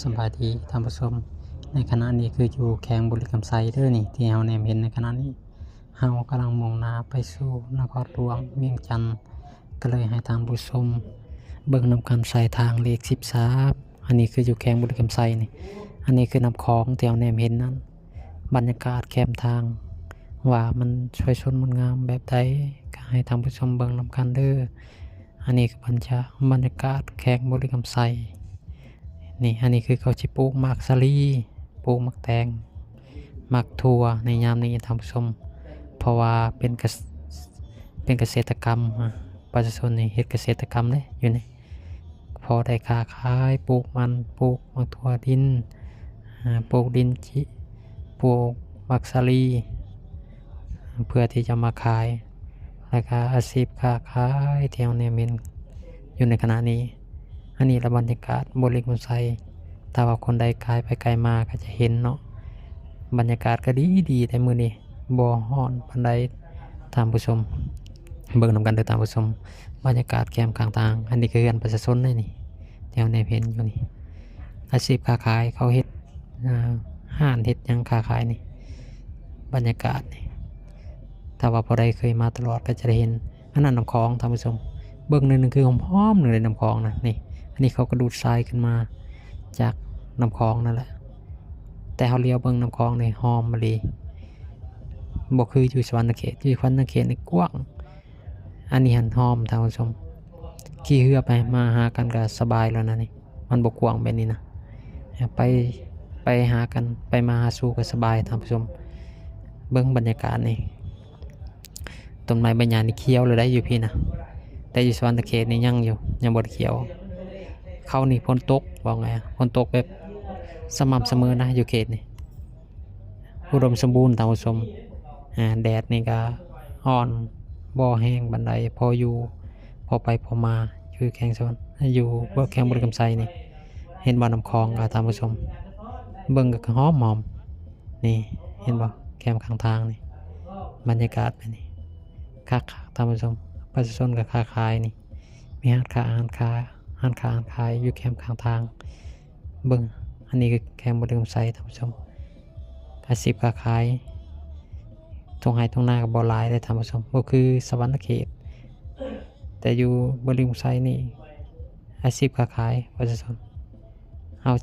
สบายดีท่านผู้ชมในขณะนี้คืออยู่แขวงบุรีรัมย์ไซเดอร์นี่ที่เฮาแนมเห็นในขณะนี้เฮากำลังมุ่งหน้าไปสู่นครหลวงเวียงจันทน์ก็เลยให้ท่านผู้ชมเบิ่งนำกันใส่ทางเลข13อันนี้คืออยู่แขวงบุรีรัมย์ไซนี่อันนี้คือน้ำคลองที่เฮาแนมเห็นนั้นบรรยากาศแคมทางว่ามันสวยสดงดงามแบบใดก็ให้ท่านผู้ชมเบิ่งนำกันเด้ออันนี้คือบรรยากาศแขวงบุรีรัมย์ไซนี่อันนี้คือเขาสิปลูกหมากสาลีปลูกหมากแตงหมากถั่วในยามนี้ท่านผู้ชมเพราะว่าเป็นเกษตรกรรมประชาชนนี่เฮ็ดเกษตรกรรมเด้อยู่นี่พอได้ค้าขายปลูกมันปลูกหมากถั่วดินปลูกดินจิปลูกหมากสาลีเพื่อที่จะมาขายแล้วก็อาชีพค้าขายที่เฮาเนี่ยมีอยู่ในขณะนี้อันนี้ละบรรยากาศบุรีรัมย์ไซถ้าว่าคนใดกายไปไกลมาก็จะเห็นเนาะบรรยากาศก็ดีแต่มื้อนี้บ่ร้อนปานใดท่านผู้ชมเบิ่งนำกันเด้อท่านผู้ชมบรรยากาศแคมป์ข้างทางอันนี้คือเรือนประชาชนเลยนี่แถวในเห็นอยู่นี่อาชีพค้าขายเขาเฮ็ดห้านเฮ็ดหยังค้าขายนี่บรรยากาศนี่ถ้าว่าผู้ใดเคยมาตลอดก็จะได้เห็นอันนั้นน้ำคลองท่านผู้ชมเบิ่งนึงคือหอมๆเลยน้ำคลองนะนี่อันนี้เขาก็ดูดทรายขึ้นมาจากน้ำคลองนั่นแหละแต่เขาเลี้ยวเบิ่งน้ำคลองนี่หอมมะลิบ่คืออยู่สวรรณเขตอยู่สวรรณเขตนี่กว้างอันนี้หันหอมท่านผู้ชมขี่เรือไปมาหากันก็สบายแล้วนะนี่มันบ่กว้างแบบนี้นะไปหากันไปมาหาสู่ก็สบายท่านผู้ชมเบิ่งบรรยากาศนี่ต้นไม้ใบหญ้านี่เขียวเลยได้อยู่พี่นะแต่อยู่สวรรณเขตนี่ยังบ่เขียวเขานี่ฝนตกบอกไงฝนตกแบบสม่ำเสมอนะอยู่เขตนี่อุดมสมบูรณ์ท่านผู้ชมแดดนี่ก็อ่อนบ่แห้งบันไดพออยู่พอไปพอมาอยู่แข่งสวรรค์อยู่แข่งบุรีรัมย์ไซนี่เห็นบ่อน้ำคลองกับท่านผู้ชมเบิ่งก็หอมนี่เห็นบ่แคมข้างทางนี่บรรยากาศแบบนี้คักท่านผู้ชมประชาชนกับค้าขายนี่มีร้านค้าอาหารขายอยู่แคมข้างทางเบิ่งอันนี้คือแคมบุรีรัมย์ไซท่านผู้ชมอาชีพค้าขายตรงไห้ตรงหน้ากับบ่หลายได้ท่านผู้ชมก็คือสวรรณเขตแต่อยู่บุรีรัมย์ไซนี่อาชีพค้าขายประชาชนเอา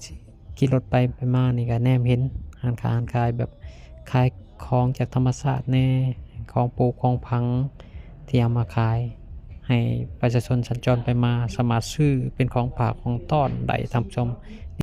ขี่รถไปมานี่ก็แนมเห็นร้านขายแบบขายของจากธรรมชาติแน่ของปลูกของพังที่เอามาขายให้ประชาชนสัญจรไปมาสามารถซื้อเป็นของฝากของต้อนได้ท่านผู้ชม